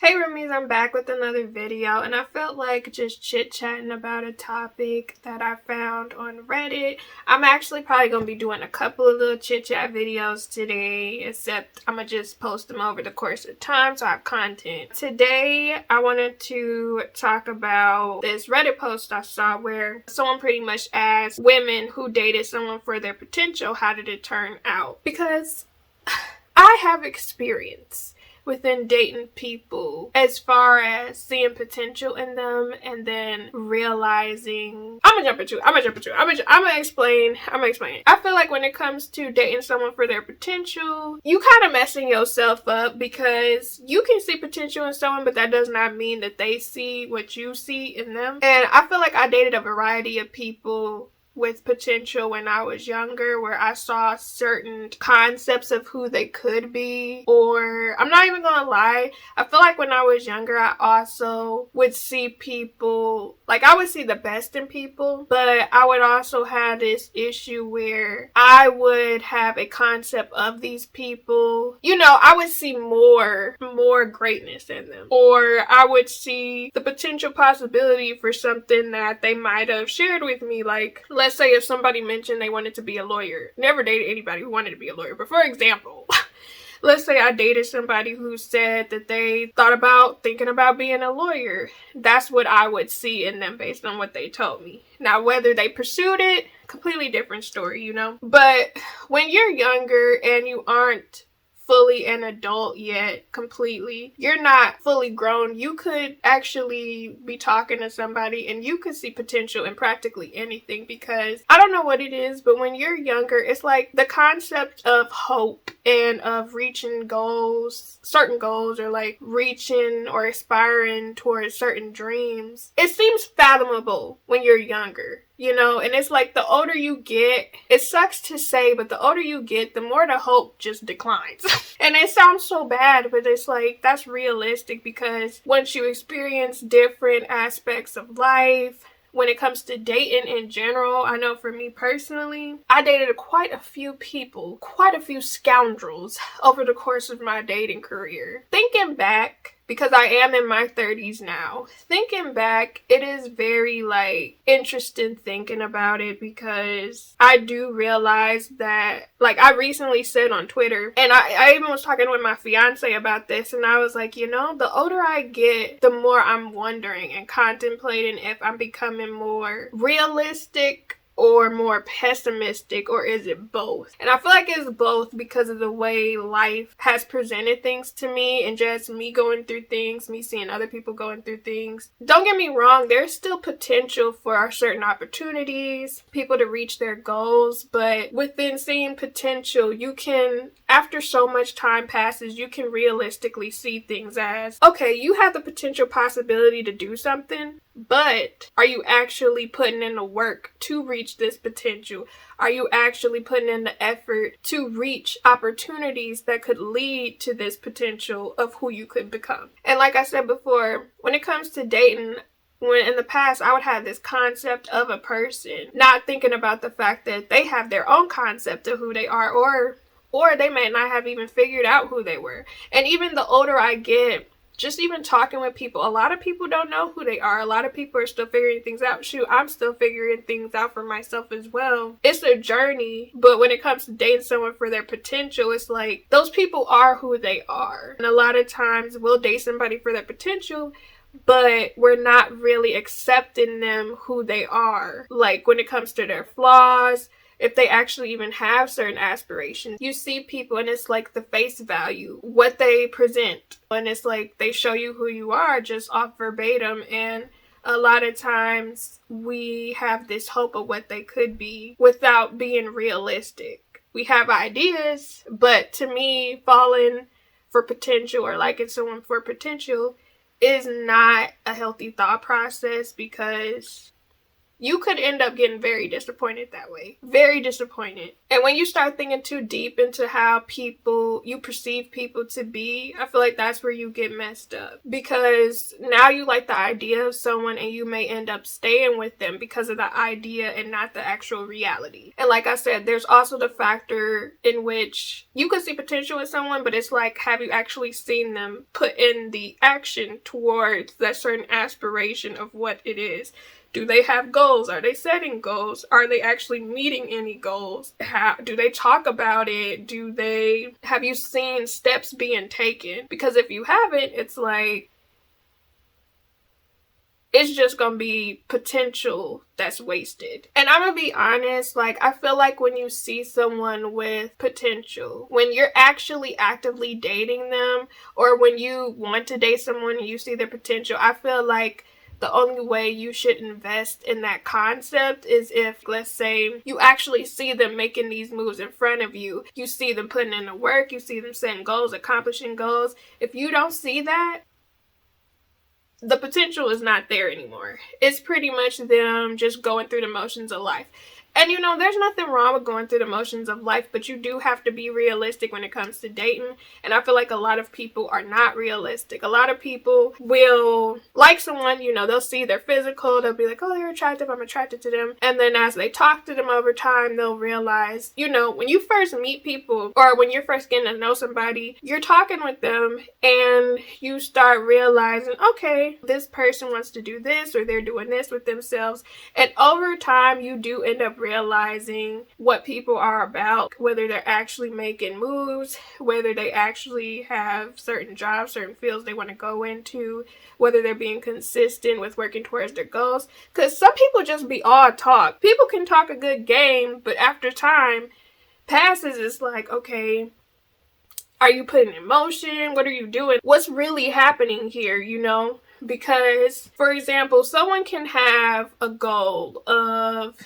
Hey Roomies, I'm back with another video, and I felt like just chit-chatting about a topic that I found on Reddit. I'm actually probably going to be doing a couple of little chit-chat videos today, except I'm going to just post them over the course of time so I have content. Today, I wanted to talk about this Reddit post I saw where someone pretty much asked women who dated someone for their potential, how did it turn out? Because I have experience within dating people as far as seeing potential in them and then realizing I'm gonna explain. I feel like when it comes to dating someone for their potential, you kind of messing yourself up because you can see potential in someone, but that does not mean that they see what you see in them. And I feel like I dated a variety of people with potential when I was younger, where I saw certain concepts of who they could be. Or I'm not even gonna lie, I feel like when I was younger I also would see people, like I would see the best in people, but I would also have this issue where I would have a concept of these people, I would see more greatness in them, or I would see the potential possibility for something that they might have shared with me. Like, let's say if somebody mentioned they wanted to be a lawyer. Never dated anybody who wanted to be a lawyer, but for example, let's say I dated somebody who said that they thinking about being a lawyer. That's what I would see in them based on what they told me. Now, whether they pursued it, completely different story, But when you're younger and you aren't fully an adult yet, completely, you're not fully grown, you could actually be talking to somebody and you could see potential in practically anything, because I don't know what it is, but when you're younger, it's like the concept of hope and of reaching goals, certain goals, or like reaching or aspiring towards certain dreams, it seems fathomable when you're younger. And it's like the older you get, it sucks to say, but the older you get, the more the hope just declines. And it sounds so bad, but it's like, that's realistic, because once you experience different aspects of life, when it comes to dating in general, I know for me personally, I dated quite a few people, quite a few scoundrels over the course of my dating career. Thinking back, because I am in my 30s now, thinking back, it is very interesting thinking about it, because I do realize that, I recently said on Twitter, and I even was talking with my fiance about this, and I was like, the older I get, the more I'm wondering and contemplating if I'm becoming more realistic or more pessimistic, or is it both? And I feel like it's both, because of the way life has presented things to me, and just me going through things, me seeing other people going through things. Don't get me wrong, there's still potential for certain opportunities, people to reach their goals, but within seeing potential, you can, after so much time passes, you can realistically see things as, okay, you have the potential possibility to do something, but are you actually putting in the work to reach this potential? Are you actually putting in the effort to reach opportunities that could lead to this potential of who you could become? And like I said before, when it comes to dating, when in the past I would have this concept of a person, not thinking about the fact that they have their own concept of who they are, or they may not have even figured out who they were. And even the older I get, just even talking with people, a lot of people don't know who they are. A lot of people are still figuring things out. Shoot, I'm still figuring things out for myself as well. It's a journey, but when it comes to dating someone for their potential, it's like those people are who they are. And a lot of times we'll date somebody for their potential, but we're not really accepting them who they are. Like when it comes to their flaws, if they actually even have certain aspirations. You see people and it's like the face value, what they present. And it's like they show you who you are just off verbatim. And a lot of times we have this hope of what they could be without being realistic. We have ideas, but to me, falling for potential or liking someone for potential is not a healthy thought process, because you could end up getting very disappointed that way. Very disappointed. And when you start thinking too deep into how you perceive people to be, I feel like that's where you get messed up. Because now you like the idea of someone and you may end up staying with them because of the idea and not the actual reality. And like I said, there's also the factor in which you could see potential in someone, but it's like, have you actually seen them put in the action towards that certain aspiration of what it is? Do they have goals? Are they setting goals? Are they actually meeting any goals? How do they talk about it? Have you seen steps being taken? Because if you haven't, it's like, it's just gonna be potential that's wasted. And I'm gonna be honest, like, I feel like when you see someone with potential, when you're actually actively dating them, or when you want to date someone and you see their potential, I feel like the only way you should invest in that concept is if, let's say, you actually see them making these moves in front of you. You see them putting in the work. You see them setting goals, accomplishing goals. If you don't see that, the potential is not there anymore. It's pretty much them just going through the motions of life. And you know, there's nothing wrong with going through the motions of life, but you do have to be realistic when it comes to dating. And I feel like a lot of people are not realistic. A lot of people will like someone, you know, they'll see their physical, they'll be like, oh, they're attractive, I'm attracted to them. And then as they talk to them over time, they'll realize, you know, when you first meet people or when you're first getting to know somebody, you're talking with them and you start realizing, okay, this person wants to do this or they're doing this with themselves. And over time, you do end up realizing what people are about, whether they're actually making moves, whether they actually have certain jobs, certain fields they want to go into, whether they're being consistent with working towards their goals. Because some people just be all talk. People can talk a good game, but after time passes, it's like, okay, are you putting in motion? What are you doing? What's really happening here, you know? Because, for example, someone can have a goal of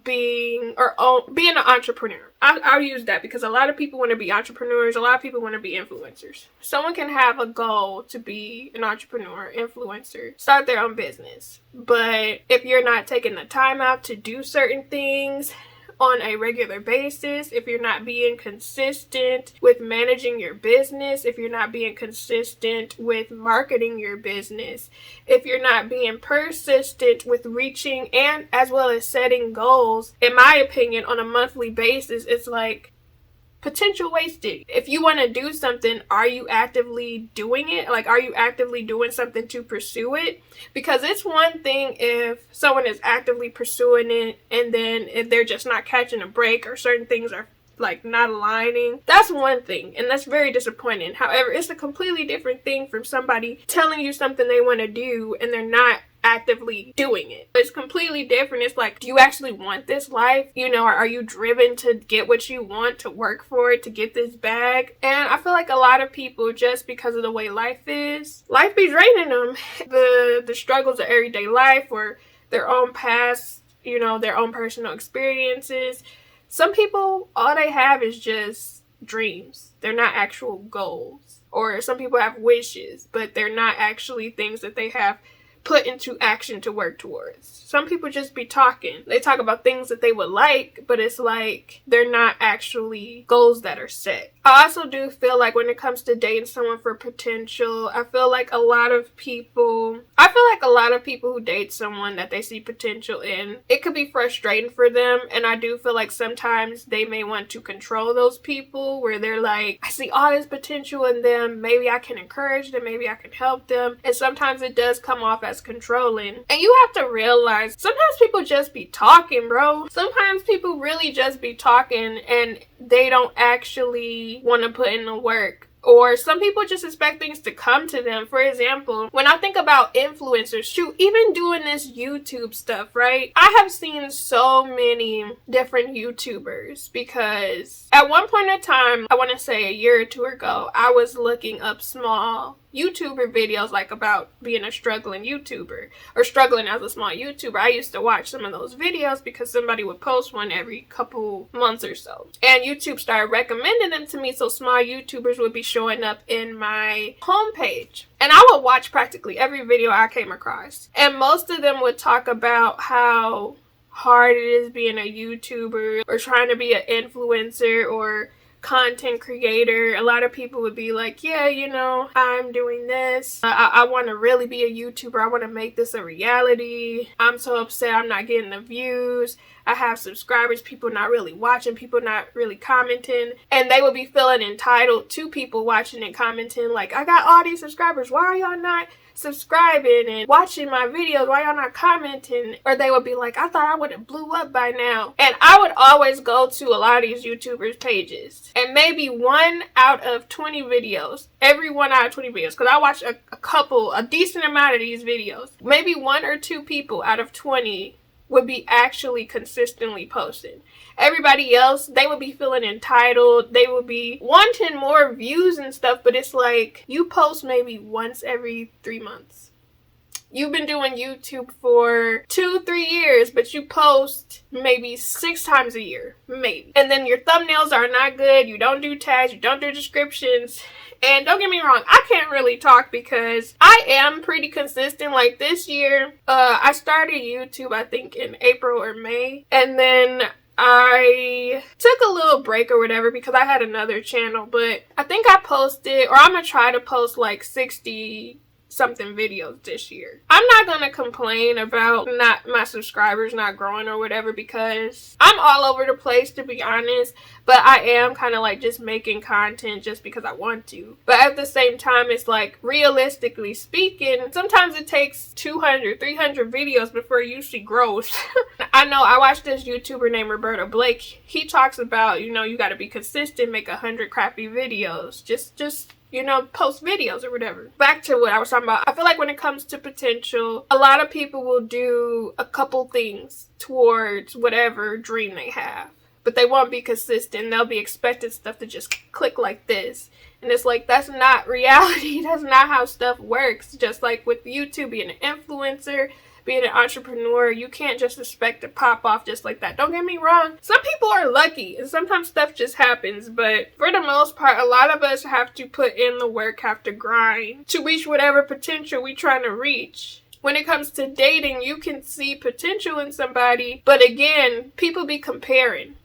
being an entrepreneur. I'll use that because a lot of people want to be entrepreneurs. A lot of people want to be influencers. Someone can have a goal to be an entrepreneur, influencer, start their own business. But if you're not taking the time out to do certain things on a regular basis, if you're not being consistent with managing your business, if you're not being consistent with marketing your business, if you're not being persistent with reaching and as well as setting goals, in my opinion, on a monthly basis, it's like potential wasted. If you want to do something, are you actively doing it? Like, are you actively doing something to pursue it? Because it's one thing if someone is actively pursuing it and then if they're just not catching a break or certain things are like not aligning. That's one thing, and that's very disappointing. However, it's a completely different thing from somebody telling you something they want to do and they're not actively doing it. It's completely different. It's like, do you actually want this life? You know, are you driven to get what you want, to work for it, to get this bag? And I feel like a lot of people, just because of the way life is, life be draining them. The struggles of everyday life or their own past, you know, their own personal experiences. Some people, all they have is just dreams. They're not actual goals. Or some people have wishes, but they're not actually things that they have put into action to work towards. Some people just be talking. They talk about things that they would like, but it's like they're not actually goals that are set. I also do feel like when it comes to dating someone for potential, I feel like a lot of people who date someone that they see potential in, it could be frustrating for them. And I do feel like sometimes they may want to control those people where they're like, I see all this potential in them. Maybe I can encourage them. Maybe I can help them. And sometimes it does come off as controlling. And you have to realize sometimes people just be talking, bro. Sometimes people really just be talking and they don't actually want to put in the work. Or some people just expect things to come to them. For example, when I think about influencers, shoot, even doing this YouTube stuff, right? I have seen so many different YouTubers because at one point in time, I want to say a year or two ago, I was looking up small YouTuber videos, like about being a struggling YouTuber or struggling as a small YouTuber. I used to watch some of those videos because somebody would post one every couple months or so. And YouTube started recommending them to me, so small YouTubers would be showing up in my homepage. And I would watch practically every video I came across. And most of them would talk about how hard it is being a YouTuber or trying to be an influencer or content creator. A lot of people would be like, yeah, you know, I'm doing this. I want to really be a YouTuber. I want to make this a reality. I'm so upset I'm not getting the views. I have subscribers, people not really watching, people not really commenting. And they would be feeling entitled to people watching and commenting like, I got all these subscribers. Why are y'all not subscribing and watching my videos? Why y'all not commenting? Or they would be like, I thought I would have blew up by now. And I would always go to a lot of these YouTubers pages, and maybe 1 out of 20 videos, every 1 out of 20 videos, because I watch a decent amount of these videos, maybe 1 or 2 people out of 20 would be actually consistently posting. Everybody else, they would be feeling entitled. They would be wanting more views and stuff, but it's like you post maybe once every 3 months. You've been doing YouTube for 2-3 years, but you post maybe 6 times a year, maybe. And then your thumbnails are not good. You don't do tags, you don't do descriptions. And don't get me wrong, I can't really talk because I am pretty consistent. Like this year, I started YouTube, I think in April or May. And then I took a little break or whatever because I had another channel. But I think I posted, or I'm going to try to post like 60 something videos this year. I'm not gonna complain about my subscribers not growing or whatever because I'm all over the place, to be honest, but I am kind of like just making content just because I want to. But at the same time, it's like, realistically speaking, sometimes it takes 200, 300 videos before it usually grows. I know I watched this YouTuber named Roberto Blake. He talks about, you know, you got to be consistent, make 100 crappy videos. Just you know, post videos or whatever. Back to what I was talking about. I feel like when it comes to potential, a lot of people will do a couple things towards whatever dream they have, but they won't be consistent. They'll be expecting stuff to just click like this. And it's like, that's not reality. That's not how stuff works. Just like with YouTube, being an influencer, being an entrepreneur, you can't just expect to pop off just like that. Don't get me wrong. Some people are lucky and sometimes stuff just happens. But for the most part, a lot of us have to put in the work, have to grind to reach whatever potential we're trying to reach. When it comes to dating, you can see potential in somebody. But again, people be comparing.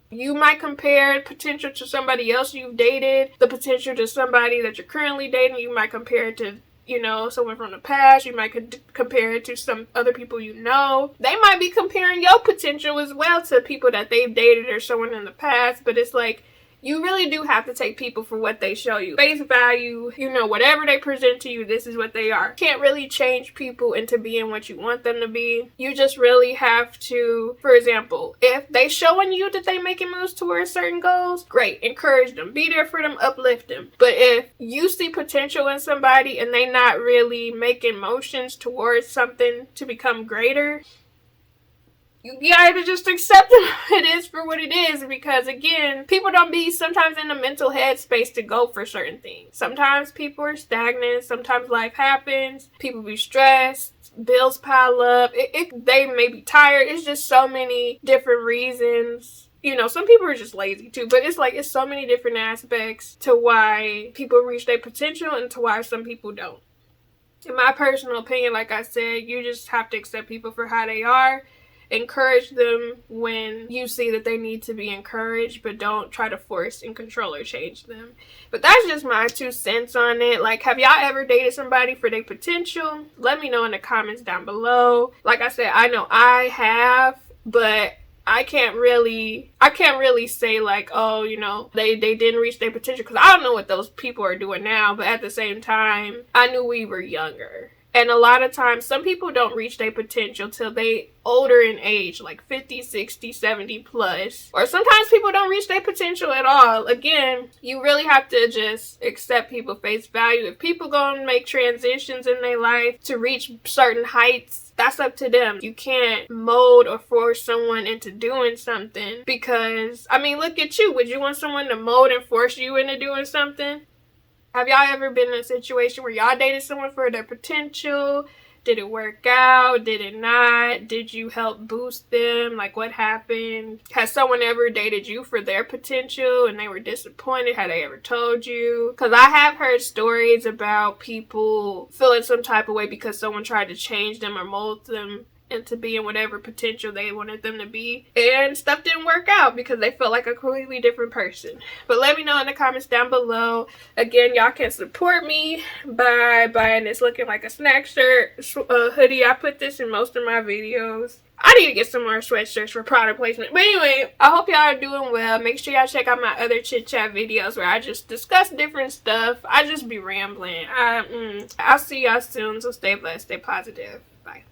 You might compare potential to somebody else you've dated, the potential to somebody that you're currently dating. You might compare it to, you know, someone from the past. You might compare it to some other people you know. They might be comparing your potential as well to people that they've dated or someone in the past. But it's like, you really do have to take people for what they show you. Face value, you know, whatever they present to you, this is what they are. Can't really change people into being what you want them to be. You just really have to, for example, if they showing you that they making moves towards certain goals, great, encourage them, be there for them, uplift them. But if you see potential in somebody and they not really making motions towards something to become greater, you gotta just accept it is for what it is, because again, people don't be sometimes in the mental headspace to go for certain things. Sometimes people are stagnant, sometimes life happens, people be stressed, bills pile up, they may be tired. It's just so many different reasons. You know, some people are just lazy too, but it's like, it's so many different aspects to why people reach their potential and to why some people don't. In my personal opinion, like I said, you just have to accept people for how they are. Encourage them when you see that they need to be encouraged, but don't try to force and control or change them. But that's just my 2 cents on it. Like, have y'all ever dated somebody for their potential? Let me know in the comments down below. Like I said, I know I have, but I can't really say like, oh, you know, they didn't reach their potential, because I don't know what those people are doing now. But at the same time, I knew we were younger. And a lot of times, some people don't reach their potential till they older in age, like 50, 60, 70 plus. Or sometimes people don't reach their potential at all. Again, you really have to just accept people face value. If people gonna make transitions in their life to reach certain heights, that's up to them. You can't mold or force someone into doing something, because, I mean, look at you. Would you want someone to mold and force you into doing something? Have y'all ever been in a situation where y'all dated someone for their potential? Did it work out? Did it not? Did you help boost them? Like, what happened? Has someone ever dated you for their potential and they were disappointed? Have they ever told you? Because I have heard stories about people feeling some type of way because someone tried to change them or mold them into being whatever potential they wanted them to be, and stuff didn't work out because they felt like a completely different person. But let me know in the comments down below. Again, y'all can support me by buying this looking like a snack shirt hoodie. I put this in most of my videos. I need to get some more sweatshirts for product placement. But anyway, I hope y'all are doing well. Make sure y'all check out my other chit chat videos where I just discuss different stuff. I just be rambling. I'll see y'all soon, so stay blessed, stay positive. Bye.